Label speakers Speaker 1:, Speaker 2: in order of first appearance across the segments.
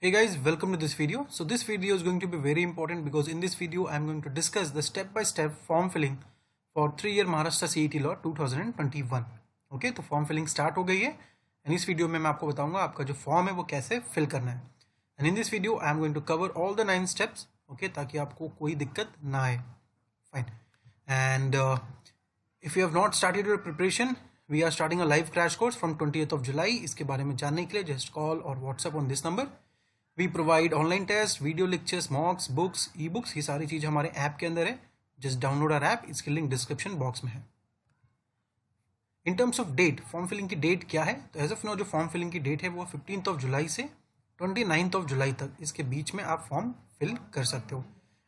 Speaker 1: Hey guys, welcome to this video. So this video is going to be very important because in this video I am going to discuss the step-by-step form filling for 3-year Maharashtra CET Law 2021. Okay, तो form filling start हो गई है and इस video में मैं आपको बताऊंगा आपका जो फॉर्म है वो कैसे फिल करना है. And in this video I am going to cover all the 9 steps. Okay, ताकि आपको कोई दिक्कत ना आए. Fine. And if you have not started your preparation, we are starting a live crash course from 20th of July. इसके बारे में जानने के लिए जस्ट कॉल और WhatsApp on this number. We provide online test, video lectures, mocks, books, e books. ये सारी चीज़ हमारे ऐप के अंदर है. जस्ट डाउनलोड आवर ऐप, इसकी लिंक डिस्क्रिप्शन बॉक्स में है. In terms of date, form filling की डेट क्या है? तो एज ऑफ नाउ जो फॉर्म फिलिंग की डेट है वो 15th of July से 29th of July तक, इसके बीच में आप फॉर्म फिल कर सकते हो.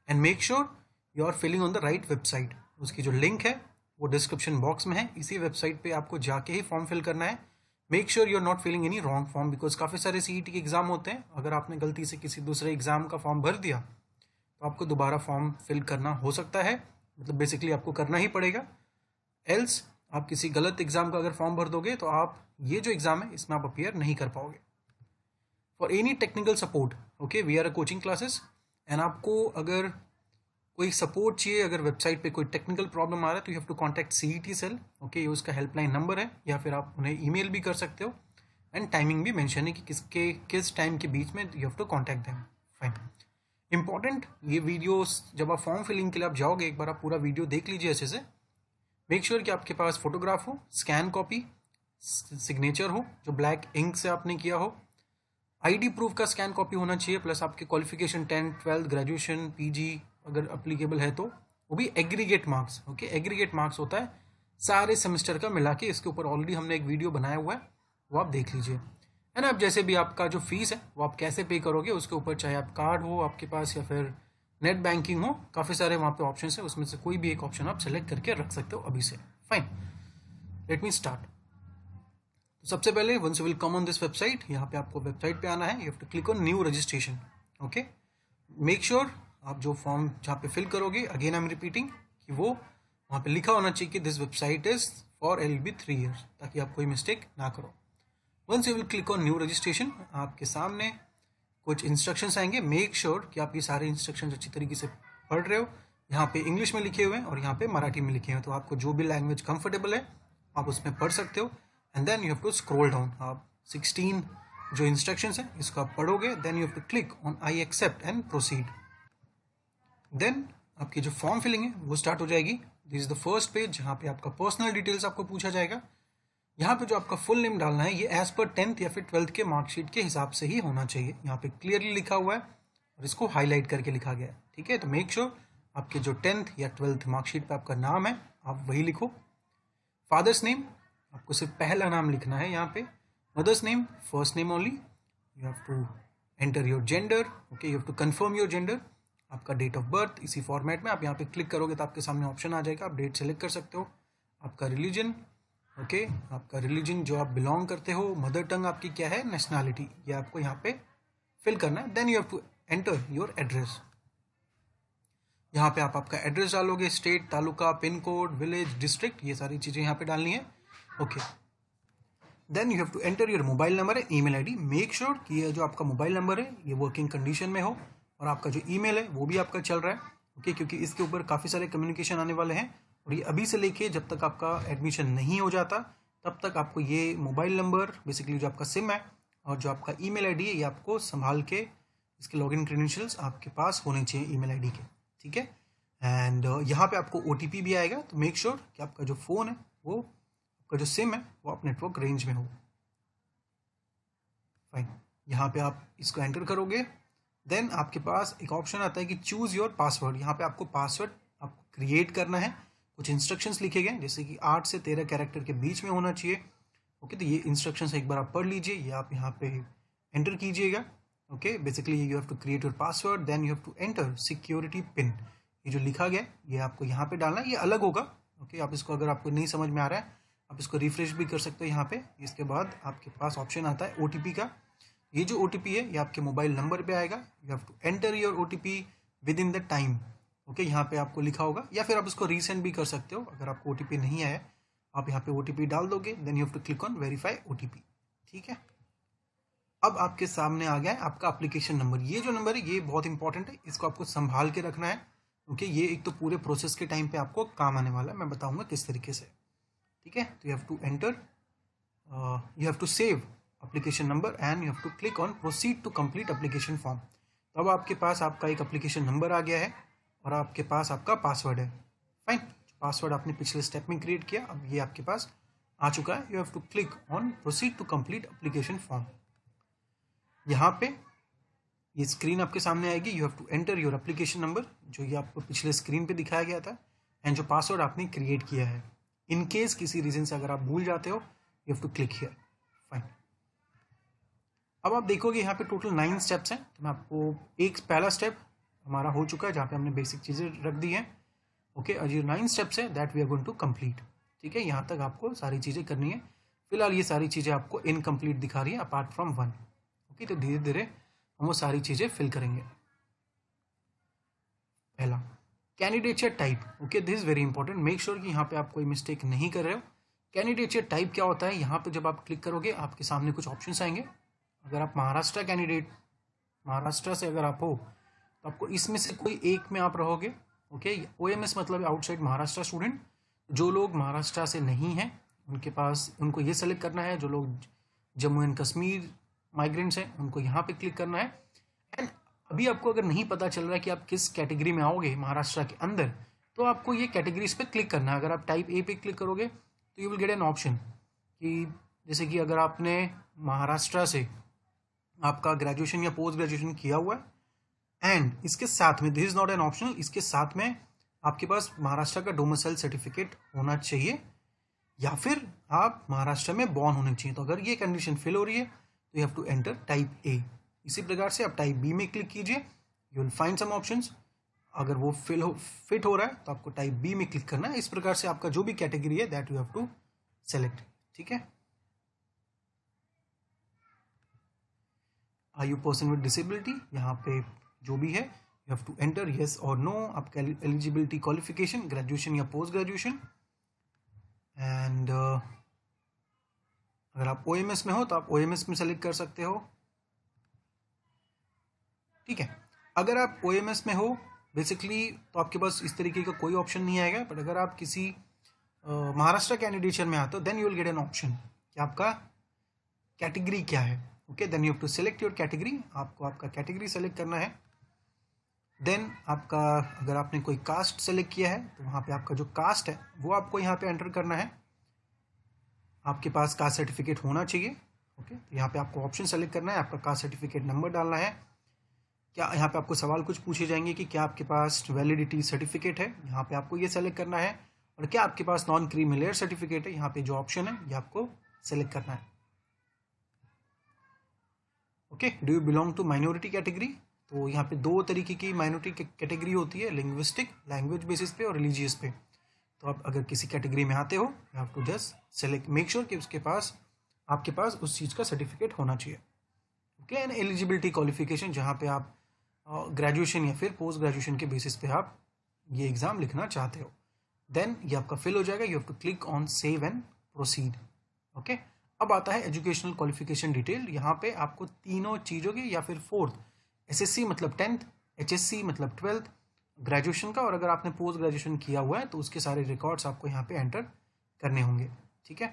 Speaker 1: And make sure you are filling on the right website. उसकी जो लिंक है वो डिस्क्रिप्शन बॉक्स में है. इसी वेबसाइट पे आपको जाके ही फॉर्म फिल करना है. Make sure you are not filling any wrong form, because काफ़ी सारे सीईटी के एग्जाम होते हैं. अगर आपने गलती से किसी दूसरे एग्जाम का फॉर्म भर दिया तो आपको दोबारा फॉर्म फिल करना हो सकता है. मतलब बेसिकली आपको करना ही पड़ेगा. एल्स आप किसी गलत एग्जाम का अगर फॉर्म भर दोगे तो आप ये जो एग्जाम है इसमें आप अपीयर नहीं कर पाओगे. For any technical support, okay, we are a coaching classes. And आपको अगर कोई सपोर्ट चाहिए, अगर वेबसाइट पे कोई टेक्निकल प्रॉब्लम आ रहा है तो you have to contact CET सेल. ओके, ये उसका हेल्पलाइन नंबर है, या फिर आप उन्हें ईमेल भी कर सकते हो. एंड टाइमिंग भी मेंशन है कि किस टाइम के बीच में you have to contact them. Fine. Important, ये वीडियोस जब आप फॉर्म फिलिंग के लिए आप जाओगे, एक बार आप पूरा वीडियो देख लीजिए अच्छे से. मेक श्योर कि आपके पास फोटोग्राफ हो, स्कैन कॉपी, सिग्नेचर हो जो ब्लैक इंक से आपने किया हो, ID प्रूफ का स्कैन कॉपी होना चाहिए, प्लस आपके qualification 10th 12th graduation PG अगर अप्लीकेबल है तो वो भी aggregate marks. Okay, aggregate marks होता है सारे सेमेस्टर का मिला के. इसके ऊपर ऑलरेडी हमने एक वीडियो बनाया हुआ है, वो आप देख लीजिए. है ना. अब जैसे भी आपका जो फीस है वो आप कैसे पे करोगे उसके ऊपर, चाहे आप कार्ड हो आपके पास या फिर नेट बैंकिंग हो, काफ़ी सारे वहाँ पे ऑप्शन है. उसमें से कोई भी एक ऑप्शन आप सेलेक्ट करके रख सकते हो अभी से. Fine, let me start. तो सबसे पहले once you will come on this website, यहाँ पे आपको वेबसाइट पे आना है. You have to click on new registration. Okay, make sure आप जो फॉर्म जहाँ पे फिल करोगे, अगेन आई एम रिपीटिंग, कि वो वहाँ पे लिखा होना चाहिए कि this website is for LLB 3 years, ताकि आप कोई मिस्टेक ना करो. Once you will click on new registration, आपके सामने कुछ इंस्ट्रक्शंस आएंगे. मेक श्योर कि आप ये सारे इंस्ट्रक्शंस अच्छी तरीके से पढ़ रहे हो. यहाँ पे इंग्लिश में लिखे हुए हैं और यहाँ पे मराठी में लिखे हुए हैं, तो आपको जो भी लैंग्वेज कंफर्टेबल है आप उसमें पढ़ सकते हो. And then you have to scroll down. आप 16 जो इंस्ट्रक्शंस हैं इसको आप पढ़ोगे. Then you have to click on I accept and proceed. Then आपकी जो फॉर्म फिलिंग है वो स्टार्ट हो जाएगी. This is the first page जहाँ पे आपका पर्सनल डिटेल्स आपको पूछा जाएगा. यहाँ पे जो आपका फुल नेम डालना है ये एज पर 10th या फिर 12th के मार्कशीट के हिसाब से ही होना चाहिए. यहाँ पे क्लियरली लिखा हुआ है और इसको हाईलाइट करके लिखा गया है. ठीक है, तो मेक श्योर आपके जो 10th या 12th मार्कशीट पे आपका नाम है आप वही लिखो. फादर्स नेम, आपको सिर्फ पहला नाम लिखना है यहाँ पे. Mother's name, first name only. You have to enter your gender. Okay, you have to confirm your gender. आपका डेट ऑफ बर्थ इसी फॉर्मेट में आप यहाँ पे क्लिक करोगे तो आपके सामने ऑप्शन आ जाएगा, आप डेट सेलेक्ट कर सकते हो. आपका रिलीजन, ओके, आपका रिलीजन जो आप बिलोंग करते हो, मदर टंग आपकी क्या है, नेशनैलिटी, ये आपको यहाँ पे फिल करना है. Then you have to enter your address. यहाँ पे आप आपका एड्रेस डालोगे, state, taluka, pin code, village, district, ये सारी चीज़ें यहाँ पे डालनी है. Okay, then you have to enter your mobile number है, ईमेल ID. मेक श्योर कि ये जो आपका मोबाइल नंबर है ये वर्किंग कंडीशन में हो और आपका जो ईमेल है वो भी आपका चल रहा है. ओके, क्योंकि इसके ऊपर काफ़ी सारे कम्युनिकेशन आने वाले हैं और ये अभी से लेके जब तक आपका एडमिशन नहीं हो जाता तब तक आपको ये मोबाइल नंबर, बेसिकली जो आपका सिम है और जो आपका ईमेल ID है, ये आपको संभाल के इसके लॉगिन क्रेडेंशियल्स आपके पास होने चाहिए ईमेल ID के. ठीक है, एंड यहाँ पे आपको OTP भी आएगा. तो मेक श्योर कि आपका जो फ़ोन है वो, आपका जो सिम है वो आप नेटवर्क रेंज में हो. फाइन, यहाँ पे आप इसको एंटर करोगे. देन आपके पास एक ऑप्शन आता है कि चूज़ योर पासवर्ड. यहाँ पे आपको पासवर्ड आपको क्रिएट करना है. कुछ इंस्ट्रक्शंस लिखे गए जैसे कि 8 से 13 कैरेक्टर के बीच में होना चाहिए. ओके, तो ये इंस्ट्रक्शंस एक बार आप पढ़ लीजिए, ये आप यहाँ पे एंटर कीजिएगा. Okay, basically you have to create your password. Then you have to enter security pin. ये जो लिखा गया ये आपको यहाँ पे डालना है, ये अलग होगा. ओके, आप इसको, अगर आपको नहीं समझ में आ रहा है आप इसको रिफ्रेश भी कर सकते हो यहाँ पे. इसके बाद आपके पास ऑप्शन आता है OTP का. ये जो OTP है ये आपके मोबाइल नंबर पे आएगा. You have to enter your OTP within the time. Okay, यहाँ पे आपको लिखा होगा, या फिर आप उसको रीसेंड भी कर सकते हो. अगर आपको OTP नहीं आया आप यहाँ पे OTP डाल दोगे. Then you have to click on verify OTP. ठीक है, अब आपके सामने आ गया है आपका एप्लीकेशन नंबर। ये जो नंबर है ये बहुत इंपॉर्टेंट है, इसको आपको संभाल के रखना है, क्योंकि ये एक तो पूरे प्रोसेस के टाइम पे आपको काम आने वाला है। मैं बताऊंगा किस तरीके से, ठीक है। तो you have to enter, you have to save application number and you have to click on proceed to complete application form. तो अब आपके पास आपका एक एप्लीकेशन नंबर आ गया है और आपके पास आपका पासवर्ड है। फाइन, पासवर्ड आपने पिछले स्टेप में क्रिएट किया, अब ये आपके पास आ चुका है। You have to click on proceed to complete application form. यहाँ पे ये स्क्रीन आपके सामने आएगी। You have to enter your application number, जो ये आपको पिछले स्क्रीन पे दिखाया गया था, एंड जो पासवर्ड आपने क्रिएट किया है। इन केस किसी रीजन से अगर आप भूल जाते हो, you have to click here. Fine, अब आप देखोगे यहाँ पे टोटल 9 स्टेप्स हैं। तो मैं आपको एक पहला स्टेप हमारा हो चुका है जहाँ पे हमने बेसिक चीज़ें रख दी हैं। ओके, और ये 9 स्टेप्स है that we are going to complete. ठीक है, यहाँ तक आपको सारी चीज़ें करनी है। फिलहाल ये सारी चीज़ें आपको इनकम्प्लीट दिखा रही है अपार्ट फ्रॉम 1। ओके, तो धीरे धीरे हम वो सारी चीज़ें फिल करेंगे। पहला, candidature type. Okay, this is very important, make sure कि यहाँ पे आप कोई मिस्टेक नहीं कर रहे हो। कैंडिडेचर टाइप क्या होता है, यहाँ पे जब आप क्लिक करोगे आपके सामने कुछ ऑप्शंस आएंगे। अगर आप महाराष्ट्र कैंडिडेट, महाराष्ट्र से अगर आप हो तो आपको इसमें से कोई एक में आप रहोगे। ओके, OMS मतलब आउटसाइड महाराष्ट्र स्टूडेंट। जो लोग महाराष्ट्र से नहीं हैं उनके पास, उनको ये सेलेक्ट करना है। जो लोग जम्मू एंड कश्मीर माइग्रेंट्स हैं उनको यहाँ पे क्लिक करना है। एंड अभी आपको अगर नहीं पता चल रहा है कि आप किस कैटेगरी में आओगे महाराष्ट्र के अंदर, तो आपको ये कैटेगरीज पे क्लिक करना है। अगर आप टाइप ए पे क्लिक करोगे तो you will get an option कि जैसे कि अगर आपने महाराष्ट्र से आपका ग्रेजुएशन या पोस्ट ग्रेजुएशन किया हुआ है एंड इसके साथ में, this is not an optional, इसके साथ में आपके पास महाराष्ट्र का डोमिसाइल सर्टिफिकेट होना चाहिए या फिर आप महाराष्ट्र में बॉर्न होने चाहिए। तो अगर ये कंडीशन फिल हो रही है तो you have to enter type A. इसी प्रकार से आप टाइप बी में क्लिक कीजिए, you will find some options. अगर वो फिट हो रहा है तो आपको टाइप बी में क्लिक करना है। इस प्रकार से आपका जो भी कैटेगरी है that you have to select. ठीक है, are you person with disability, यहाँ पे जो भी है you have to enter yes और नो। आपका एलिजिबिलिटी क्वालिफिकेशन ग्रेजुएशन या पोस्ट ग्रेजुएशन। एंड अगर आप OMS में हो तो आप OMS में सेलेक्ट कर सकते हो। ठीक है, अगर आप OMS में हो बेसिकली तो आपके पास इस तरीके का कोई ऑप्शन नहीं आएगा। बट अगर आप किसी महाराष्ट्र कैंडिडेचर में आते हो then you will get an option कि आपका कैटेगरी क्या है। Okay, then you have to select your category. आपको आपका कैटेगरी सेलेक्ट करना है। देन आपका, अगर आपने कोई कास्ट सेलेक्ट किया है तो वहाँ पे आपका जो कास्ट है वो आपको यहाँ पे एंटर करना है। आपके पास कास्ट सर्टिफिकेट होना चाहिए। ओके, तो यहाँ पे आपको ऑप्शन सेलेक्ट करना है, आपका कास्ट सर्टिफिकेट नंबर डालना है। क्या यहाँ पे आपको सवाल कुछ पूछे जाएंगे कि क्या आपके पास वैलिडिटी सर्टिफिकेट है, यहाँ पे आपको ये सेलेक्ट करना है। और क्या आपके पास नॉन क्रीमी लेयर सर्टिफिकेट है, यहाँ पे जो ऑप्शन है ये आपको सेलेक्ट करना है। Okay, do you belong to minority category, तो यहाँ पे 2 तरीके की माइनॉरिटी कैटेगरी होती है, लिंग्विस्टिक लैंग्वेज बेसिस पे और रिलीजियस पे। तो आप अगर किसी कैटेगरी में आते हो you have to just select, make sure कि उसके पास आपके पास उस चीज़ का सर्टिफिकेट होना चाहिए। ओके, एंड एलिजिबिलिटी क्वालिफिकेशन, जहाँ पे आप ग्रेजुएशन या फिर पोस्ट ग्रेजुएशन के बेसिस पे आप ये एग्ज़ाम लिखना चाहते हो। देन ये आपका फिल हो जाएगा। You have to click on save and proceed. Okay, अब आता है एजुकेशनल क्वालिफिकेशन डिटेल। यहाँ पे आपको तीनों चीज़ों की या फिर 4th SSC मतलब 10th, HSC मतलब 12th ग्रेजुएशन का, और अगर आपने पोस्ट ग्रेजुएशन किया हुआ है तो उसके सारे रिकॉर्ड्स आपको यहाँ पे एंटर करने होंगे। ठीक है,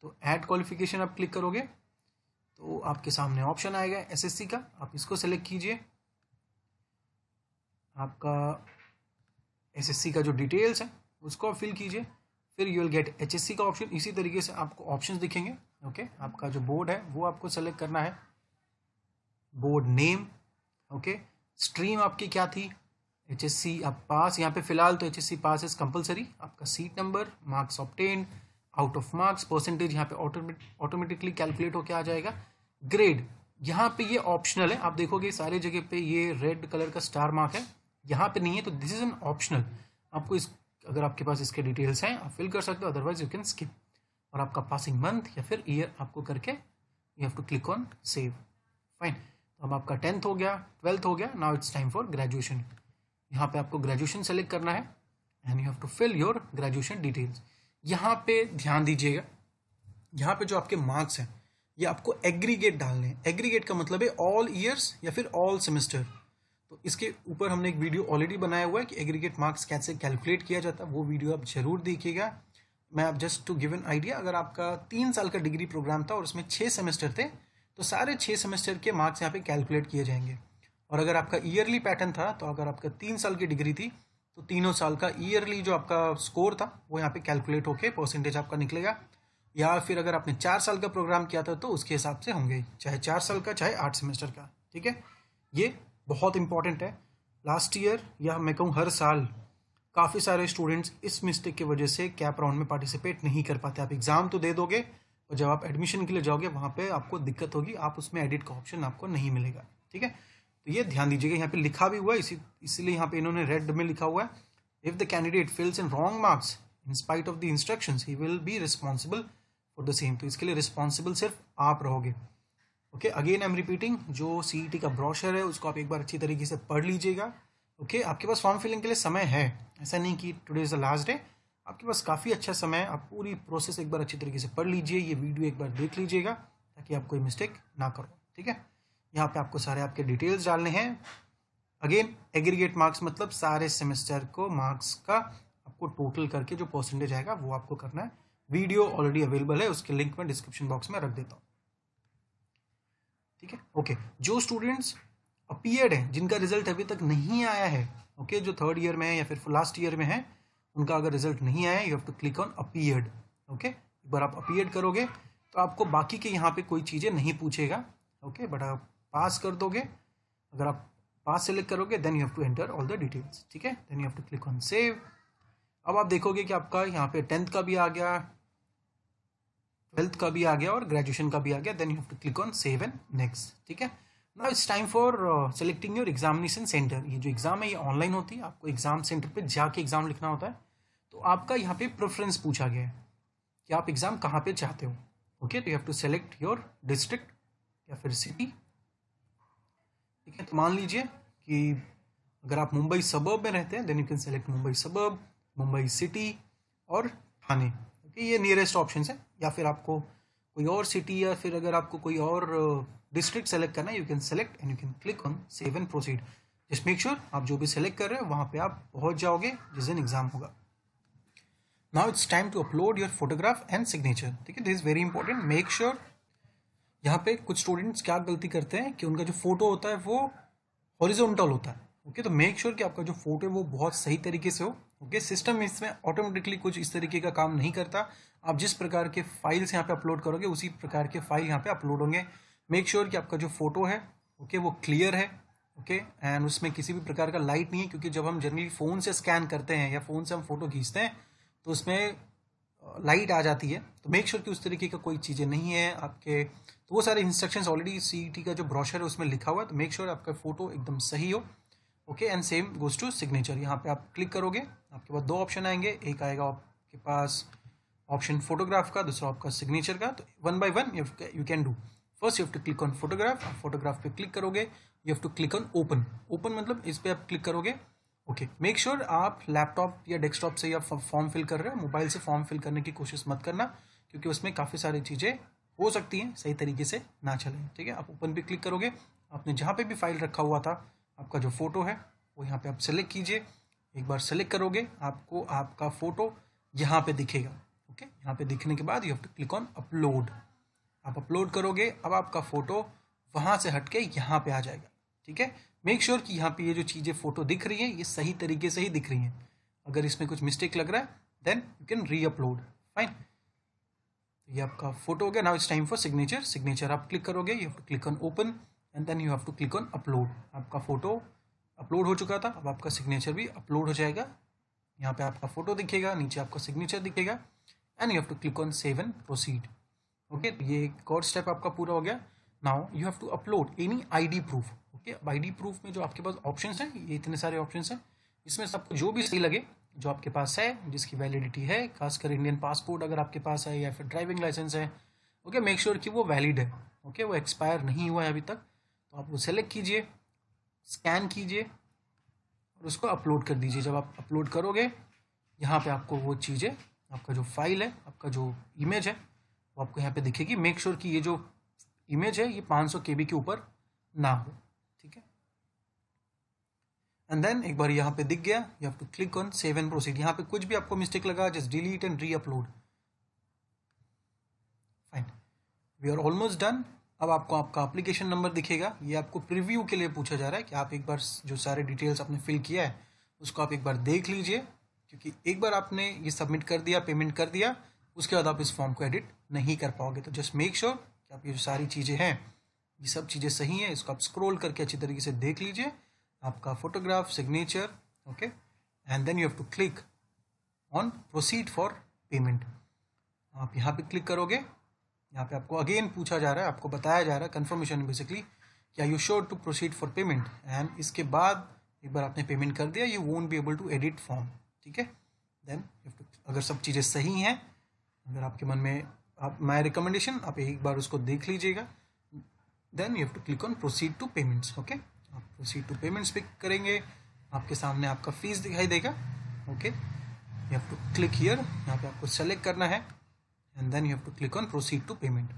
Speaker 1: तो ऐड क्वालिफिकेशन आप क्लिक करोगे तो आपके सामने ऑप्शन आएगा SSC का, आप इसको सेलेक्ट कीजिए। आपका SSC का जो डिटेल्स है उसको आप फिल कीजिए। फिर यू विल गेट HSC का ऑप्शन। इसी तरीके से आपको ऑप्शंस दिखेंगे। ओके, आपका जो बोर्ड है वो आपको सेलेक्ट करना है, बोर्ड नेम। ओके, स्ट्रीम आपकी क्या थी, HSC आप पास, यहाँ पे फिलहाल तो HSC पास इज कंपलसरी। आपका seat number, marks obtain, out of marks, percentage यहाँ पे ऑटोमेटिकली कैलकुलेट होकर आ जाएगा। ग्रेड यहाँ पे ये ऑप्शनल है, आप देखोगे सारे जगह पे ये रेड कलर का स्टार मार्क है, यहाँ पे नहीं है, तो दिस इज एन ऑप्शनल। आपको इस, अगर आपके पास इसके डिटेल्स हैं आप फिल कर सकते हो, अदरवाइज यू कैन स्किप। और आपका पासिंग मंथ या फिर ईयर आपको करके you have to click on save. Fine, तो अब आपका 10th हो गया, 12th हो गया, now it's time for graduation. यहाँ पे आपको ग्रेजुएशन सेलेक्ट करना है and you have to fill your graduation details. यहाँ पे ध्यान दीजिएगा, यहाँ पे जो आपके मार्क्स हैं ये आपको एग्रीगेट डालने हैं। एग्रीगेट का मतलब है ऑल ईयर्स या फिर ऑल सेमेस्टर। तो इसके ऊपर हमने एक वीडियो ऑलरेडी बनाया हुआ है कि एग्रीगेट मार्क्स कैसे कैलकुलेट किया जाता है, वो वीडियो आप जरूर देखिएगा। मैं आप just to give an idea, अगर आपका 3 साल का डिग्री प्रोग्राम था और उसमें 6 सेमेस्टर थे, तो सारे 6 सेमेस्टर के मार्क्स यहाँ पे कैलकुलेट किए जाएंगे। और अगर आपका ईयरली पैटर्न था, तो अगर आपका 3 साल की डिग्री थी, तो तीनों साल का ईयरली जो आपका स्कोर था वो यहाँ पे कैलकुलेट होके परसेंटेज आपका निकलेगा। या फिर अगर आपने 4 साल का प्रोग्राम किया था तो उसके हिसाब से होंगे, चाहे 4 साल का चाहे 8 सेमेस्टर का। ठीक है, ये बहुत इंपॉर्टेंट है। लास्ट ईयर या मैं कहूँ हर साल काफ़ी सारे स्टूडेंट्स इस मिस्टेक की वजह से कैप राउंड में पार्टिसिपेट नहीं कर पाते। आप एग्ज़ाम तो दे दोगे और जब आप एडमिशन के लिए जाओगे वहाँ पे आपको दिक्कत होगी, आप उसमें एडिट का ऑप्शन आपको नहीं मिलेगा। ठीक है, तो ये ध्यान दीजिएगा। यहाँ पे लिखा भी हुआ है, इसीलिए यहाँ पे इन्होंने रेड में लिखा हुआ है, if the candidate fills in wrong marks in spite of the instructions he will be responsible for the same. तो इसके लिए रिस्पॉन्सिबल सिर्फ आप रहोगे। Okay, again I am repeating, जो सीईटी का ब्रोशर है उसको आप एक बार अच्छी तरीके से पढ़ लीजिएगा। ओके, आपके पास फॉर्म फिलिंग के लिए समय है, ऐसा नहीं कि today is the last day. आपके पास काफ़ी अच्छा समय है, आप पूरी प्रोसेस एक बार अच्छी तरीके से पढ़ लीजिए, ये वीडियो एक बार देख लीजिएगा ताकि आप कोई मिस्टेक ना करो। ठीक है, यहाँ पे आपको सारे आपके डिटेल्स डालने हैं। अगेन एग्रीगेट मार्क्स मतलब सारे सेमेस्टर को मार्क्स का आपको टोटल करके जो परसेंटेज आएगा वो आपको करना है। वीडियो ऑलरेडी अवेलेबल है, उसके लिंक मैं डिस्क्रिप्शन बॉक्स में रख देता हूँ। ठीक है, ओके, जो स्टूडेंट्स अपीयर्ड हैं, जिनका रिजल्ट अभी तक नहीं आया है, ओके, जो थर्ड ईयर में है या फिर लास्ट ईयर में है, उनका अगर रिजल्ट नहीं आया, you have to click on appeared. Okay, एक बार आप अपीयर्ड करोगे तो आपको बाकी के यहाँ पे कोई चीज़ें नहीं पूछेगा। ओके, बट आप पास कर दोगे, अगर आप पास सेलेक्ट करोगे then you have to enter all the details. ठीक है, then you have to click on save. अब आप देखोगे कि आपका यहाँ पे 10th का भी आ गया, 12th का भी आ गया और ग्रेजुएशन का भी आ गया। Then you have to click on save and next. ठीक है, now it's time for selecting your examination centre. ये जो एग्जाम है ये ऑनलाइन होती है, आपको एग्जाम सेंटर पे जाके एग्जाम लिखना होता है। तो आपका यहाँ पे प्रेफरेंस पूछा गया है कि आप एग्जाम कहाँ पे चाहते हो। ओके, तो you have to select your district या फिर सिटी। ठीक है, तो मान लीजिए कि अगर आप मुंबई सबर्ब में रहते हैं then you can select Mumbai suburb, Mumbai city और ठाणे। ओके, ये नियरेस्ट ऑप्शन है। या फिर आपको कोई और सिटी या फिर अगर आपको कोई और डिस्ट्रिक्ट सेलेक्ट करना है, you can select and you can click on save and proceed. Just make sure आप जो भी सेलेक्ट कर रहे हो वहाँ पे आप पहुँच जाओगे जिस दिन एग्जाम होगा। Now it's time to upload your photograph and signature. ठीक है, this is very important. Make sure, यहाँ पे कुछ स्टूडेंट्स क्या गलती करते हैं कि उनका जो फोटो होता है वो हॉरिजॉन्टल होता है। ओके, तो मेक श्योर कि आपका जो फोटो है वो बहुत सही तरीके से हो। ओके, सिस्टम इसमें ऑटोमेटिकली कुछ इस तरीके का काम नहीं करता। आप जिस प्रकार के फाइल्स यहाँ पे अपलोड करोगे उसी प्रकार के फाइल यहाँ पे अपलोड होंगे। मेक श्योर कि आपका जो फोटो है ओके वो क्लियर है। ओके, एंड उसमें किसी भी प्रकार का लाइट नहीं है, क्योंकि जब हम जनरली फ़ोन से स्कैन करते हैं या फ़ोन से हम फोटो खींचते हैं तो उसमें लाइट आ जाती है। तो मेक श्योर कि उस तरीके का कोई चीज़ें नहीं है आपके। तो वो सारे इंस्ट्रक्शंस ऑलरेडी सीईटी का जो ब्रोशर है उसमें लिखा हुआ है। तो मेक श्योर आपका फोटो एकदम सही हो। Okay, and same goes to signature. यहाँ पे आप क्लिक करोगे, आपके पास 2 ऑप्शन आएंगे, एक आएगा आपके पास ऑप्शन फोटोग्राफ का, दूसरा आपका सिग्नेचर का। तो 1 by 1 you can do. First you have to click on photograph. आप फोटोग्राफ पे क्लिक करोगे, you have to click on open. Open मतलब इस पर आप क्लिक करोगे। ओके, मेक श्योर आप लैपटॉप या डेस्कटॉप से या फॉर्म फिल कर रहे हो, मोबाइल से फॉर्म फिल करने की कोशिश मत करना, क्योंकि उसमें काफ़ी सारी चीज़ें हो सकती हैं सही तरीके से ना चलें। ठीक है, आप ओपन पे क्लिक करोगे, आपने जहाँ पे भी फाइल रखा हुआ था आपका जो फोटो है वो यहाँ पे आप सेलेक्ट कीजिए। एक बार सेलेक्ट करोगे आपको आपका फोटो यहाँ पे दिखेगा। ओके, यहाँ पे दिखने के बाद you have to click on upload. आप अपलोड करोगे, अब आपका फोटो वहाँ से हट के यहाँ पे आ जाएगा। ठीक है, मेक श्योर कि यहाँ पे ये जो चीज़ें फोटो दिख रही हैं ये सही तरीके से ही दिख रही हैं। अगर इसमें कुछ मिस्टेक लग रहा है then you can reupload. Fine, ये आपका फोटो हो गया। Now it's time for signature. Signature आप क्लिक करोगे, you have to click on open and then you have to click on upload. आपका फोटो अपलोड हो चुका था, अब आपका सिग्नेचर भी अपलोड हो जाएगा। यहाँ पे आपका फोटो दिखेगा, नीचे आपका सिग्नेचर दिखेगा and you have to click on save and proceed. Okay, तो ये एक और स्टेप आपका पूरा हो गया। Now you have to upload any ID proof. Okay, अब आईडी प्रूफ में जो आपके पास ऑप्शंस हैं, ये इतने सारे ऑप्शंस हैं, इसमें सबको जो भी सही लगे, जो आपके पास है, जिसकी वैलिडिटी है, खासकर इंडियन पासपोर्ट अगर आपके पास है या फिर ड्राइविंग लाइसेंस है। ओके, मेक श्योर कि वो वैलिड है। ओके, वो एक्सपायर नहीं हुआ है अभी तक, तो आप वो सेलेक्ट कीजिए, स्कैन कीजिए और उसको अपलोड कर दीजिए। जब आप अपलोड करोगे यहाँ पे आपको वो चीज़ें, आपका जो फाइल है, आपका जो इमेज है वो आपको यहाँ पे दिखेगी। मेक श्योर कि ये जो इमेज है ये 500 KB के ऊपर ना हो, ठीक है। एंड देन एक बार यहाँ पे दिख गया, you have to click on save and proceed. यहाँ पे कुछ भी आपको मिस्टेक लगा just delete and reupload. Fine, we are almost done. अब आपको आपका एप्लीकेशन नंबर दिखेगा, ये आपको प्रीव्यू के लिए पूछा जा रहा है कि आप एक बार जो सारे डिटेल्स आपने फिल किया है उसको आप एक बार देख लीजिए, क्योंकि एक बार आपने ये सबमिट कर दिया, पेमेंट कर दिया, उसके बाद आप इस फॉर्म को एडिट नहीं कर पाओगे। तो जस्ट मेक श्योर कि आप ये जो सारी चीज़ें हैं ये सब चीज़ें सही हैं, इसको आप स्क्रॉल करके अच्छी तरीके से देख लीजिए, आपका photograph, signature, okay, and then you have to click on proceed for payment. आप यहाँ पे क्लिक करोगे, यहाँ पे आपको अगेन पूछा जा रहा है, आपको बताया जा रहा है कंफर्मेशन बेसिकली क्या you sure to proceed for payment, and इसके बाद एक बार आपने पेमेंट कर दिया, you won't be able to edit form, ठीक है। देन अगर सब चीज़ें सही हैं, अगर आपके मन में आप माय रिकमेंडेशन आप एक बार उसको देख लीजिएगा, then you have to click on proceed to payments, okay. आप प्रोसीड टू पेमेंट्स पे करेंगे, आपके सामने आपका फीस दिखाई देगा, okay. You have to click here, यहाँ पे आपको सेलेक्ट करना है and then you have to click on proceed to payment.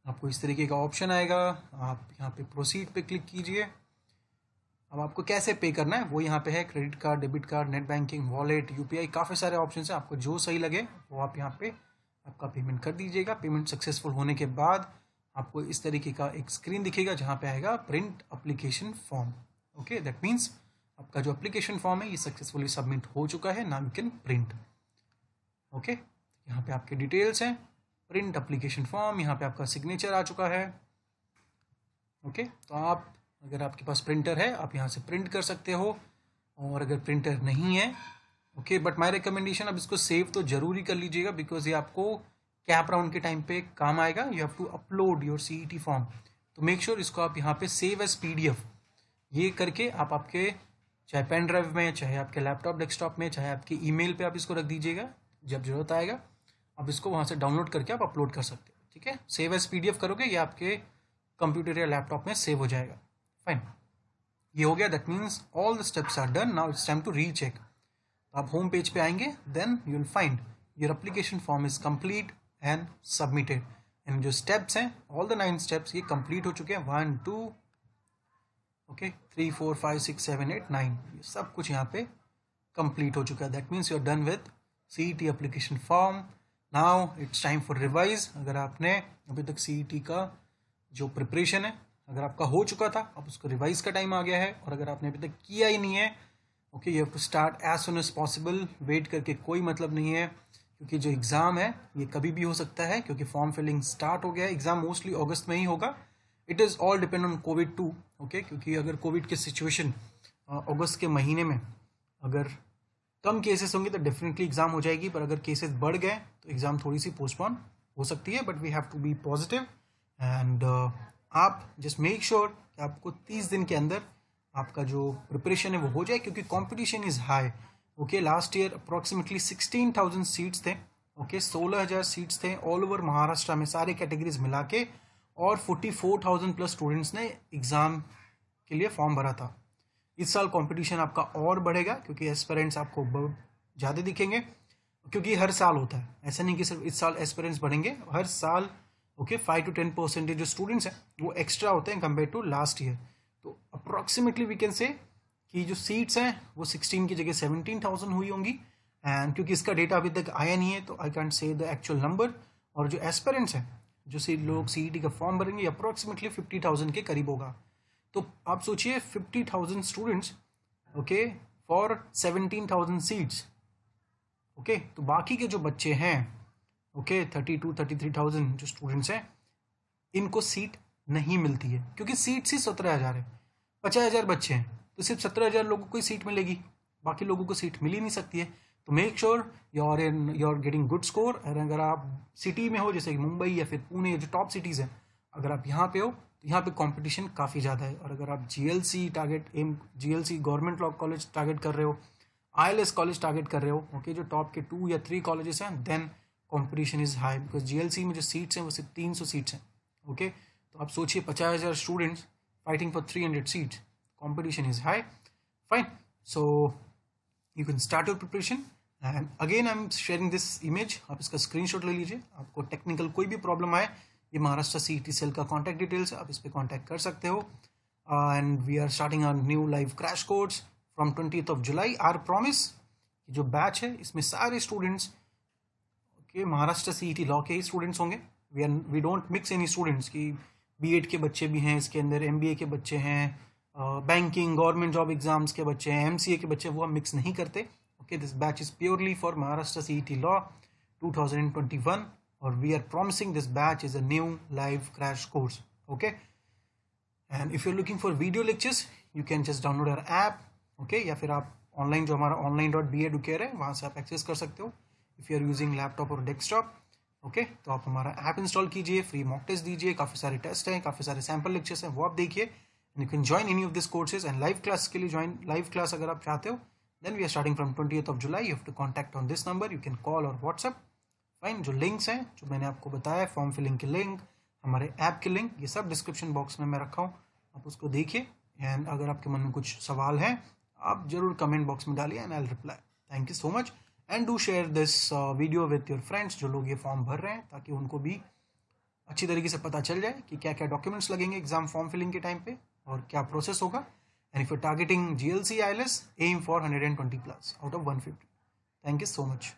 Speaker 1: आपको इस तरीके का ऑप्शन आएगा, आप यहाँ पे प्रोसीड पे क्लिक कीजिए। अब आपको कैसे पे करना है वो यहाँ पे है, credit card, debit card, net banking, wallet, UPI, काफ़ी सारे ऑप्शन हैं, आपको जो सही लगे वो आप यहाँ पे आपका पेमेंट कर दीजिएगा। पेमेंट सक्सेसफुल होने के बाद आपको इस तरीके का एक स्क्रीन दिखेगा जहाँ पे आएगा print application form, okay. That means आपका जो एप्लीकेशन फॉर्म है ये सक्सेसफुली सबमिट हो चुका है, now you can print, okay. यहाँ पे आपके डिटेल्स हैं, प्रिंट एप्लीकेशन फॉर्म, यहाँ पे आपका सिग्नेचर आ चुका है, ओके। तो आप अगर आपके पास प्रिंटर है आप यहाँ से प्रिंट कर सकते हो, और अगर प्रिंटर नहीं है, ओके, बट माय रिकमेंडेशन अब इसको सेव तो जरूरी कर लीजिएगा, बिकॉज ये आपको कैप राउंड के टाइम पे काम आएगा। You have to upload your CET form, तो मेक श्योर इसको आप यहाँ पे सेव एज PDF ये करके आप आपके चाहे पेन ड्राइव में, चाहे आपके लैपटॉप डेस्कटॉप में, चाहे आपके ईमेल पे आप इसको रख दीजिएगा, जब जरूरत आएगा आप इसको वहाँ से डाउनलोड करके आप अपलोड कर सकते हो, ठीक है। सेव एज PDF करोगे ये आपके कंप्यूटर या लैपटॉप में सेव हो जाएगा। फाइन, ये हो गया, that means all the steps are done, now it's time to recheck. आप होम पेज पे आएंगे, then you will find your application form is complete and submitted, and जो स्टेप्स हैं ऑल द 9 स्टेप्स ये complete हो चुके हैं, 1 2 okay 3 4 5 6 7 8 9, ये सब कुछ यहाँ पे कंप्लीट हो चुका है। That means you are done with CET application form. Now it's time for revise. अगर आपने अभी तक CET का जो प्रिपरेशन है अगर आपका हो चुका था, अब उसको रिवाइज का टाइम आ गया है, और अगर आपने अभी तक किया ही नहीं है, okay, you have to start as soon as possible. Wait करके कोई मतलब नहीं है, क्योंकि जो एग्ज़ाम है ये कभी भी हो सकता है, क्योंकि फॉर्म फिलिंग स्टार्ट हो गया है। एग्ज़ाम मोस्टली अगस्त में ही होगा, it is all depend on COVID too, okay, क्योंकि अगर कोविड की सिचुएशन अगस्त के महीने में अगर कम केसेस होंगे तो डेफिनेटली एग्ज़ाम हो जाएगी, पर अगर केसेस बढ़ गए तो एग्ज़ाम थोड़ी सी पोस्टपोन हो सकती है, but we have to be positive and आप जस्ट मेक श्योर कि आपको 30 दिन के अंदर आपका जो प्रिपरेशन है वो हो जाए, क्योंकि competition is high, okay. Last year approximately 16,000 seats थे, ओके, 16,000 सीट्स थे ऑल ओवर महाराष्ट्र में सारे कैटेगरीज मिला के, और 44,000 प्लस स्टूडेंट्स ने एग्ज़ाम के लिए फॉर्म भरा था। इस साल कंपटीशन आपका और बढ़ेगा, क्योंकि एस्पिरेंट्स आपको ज़्यादा दिखेंगे, क्योंकि हर साल होता है, ऐसा नहीं कि सिर्फ इस साल एस्पिरेंट्स बढ़ेंगे, हर साल, ओके, 5 to 10% जो स्टूडेंट्स हैं वो एक्स्ट्रा होते हैं कंपेयर टू लास्ट ईयर। तो अप्रॉक्सीमेटली वी कैन से कि जो सीट्स हैं वो 16 की जगह 17,000 हुई होंगी, एंड क्योंकि इसका डेटा अभी तक आया नहीं है तो आई कैंट से द एक्चुअल नंबर। और जो एस्पिरेंट्स हैं, जो लोग CET का फॉर्म भरेंगे, अप्रॉक्सीमेटली 50,000 के करीब होगा। तो आप सोचिए 50,000 students, okay, for 17,000 seats, okay. तो बाकी के जो बच्चे हैं, ओके, 32-33,000 जो स्टूडेंट्स हैं, इनको सीट नहीं मिलती है, क्योंकि सीट्स ही 17,000 है, 50,000 बच्चे हैं, तो सिर्फ 17,000 लोगों को ही सीट मिलेगी, बाकी लोगों को सीट मिल ही नहीं सकती है। तो make sure you are getting good score. और अगर आप सिटी में हो, जैसे मुंबई या फिर पुणे, जो टॉप सिटीज़ हैं, अगर आप यहाँ पे हो तो यहाँ पे कंपटीशन काफ़ी ज़्यादा है। और अगर आप GLC government law college target कर रहे हो, ILS कॉलेज टारगेट कर रहे हो, ओके, जो टॉप के 2 या 3 कॉलेजेस हैं, then competition is high, because GLC में जो सीट्स हैं वो सिर्फ 300 सीट्स हैं, ओके। तो आप सोचिए 50,000 students fighting for 300 seats, competition is high. Fine, so you can start your preparation, and again I am sharing this image, आप इसका स्क्रीनशॉट ले लीजिए। आपको टेक्निकल कोई भी प्रॉब्लम आए ये महाराष्ट्र CET सेल का कॉन्टैक्ट डिटेल्स है, आप इस पर कॉन्टैक्ट कर सकते हो. And we are starting our new live crash course from 20th July. Our promise, जो बैच है इसमें सारे स्टूडेंट्स के महाराष्ट्र CET लॉ के ही स्टूडेंट्स होंगे. We don't mix any students कि B.Ed के बच्चे भी हैं इसके अंदर, MBA के बच्चे हैं, बैंकिंग गवर्नमेंट जॉब एग्जाम्स के बच्चे हैं, MCA के बच्चे, वो हम मिक्स नहीं करते. Okay, this batch is purely for Maharashtra CET law 2021 और we are promising this batch is a new live crash course. Okay, and if you are looking for video lectures you can just download our app. Okay, या फिर आप online जो हमारा online.ba.educare है वहाँ से आप एक्सेस कर सकते हो if you are using laptop और डेस्कटॉप. ओके, तो आप हमारा ऐप इंस्टॉल कीजिए, फ्री मॉक टेस्ट दीजिए, काफ़ी सारे टेस्ट हैं, काफ़ी सारे सैम्पल लेक्चर्स हैं, वो आप देखिए. You can join any of this courses and live class के लिए ज्वाइन लाइव क्लास अगर आप चाहते हो then we are starting from 20th July. You have to contact on this number, you can call और व्हाट्सअप. फाइन, जो links हैं जो मैंने आपको बताया, फॉर्म फिलिंग के लिंक, हमारे ऐप के लिंक, ये सब डिस्क्रिप्शन बॉक्स में मैं रखा हूँ, आप उसको देखिए. एंड अगर आपके मन में कुछ सवाल हैं आप जरूर कमेंट बॉक्स में डालिए and I will reply. Thank you so much and do share this video with your friends जो लोग ये फॉर्म भर रहे हैं, ताकि उनको भी अच्छी तरीके से पता चल जाए कि क्या क्या डॉक्यूमेंट्स लगेंगे एग्जाम फॉर्म फिलिंग के टाइम पे और क्या प्रोसेस होगा. And if you targeting GLC ILS, aim for 120+ out of 150. Thank you so much.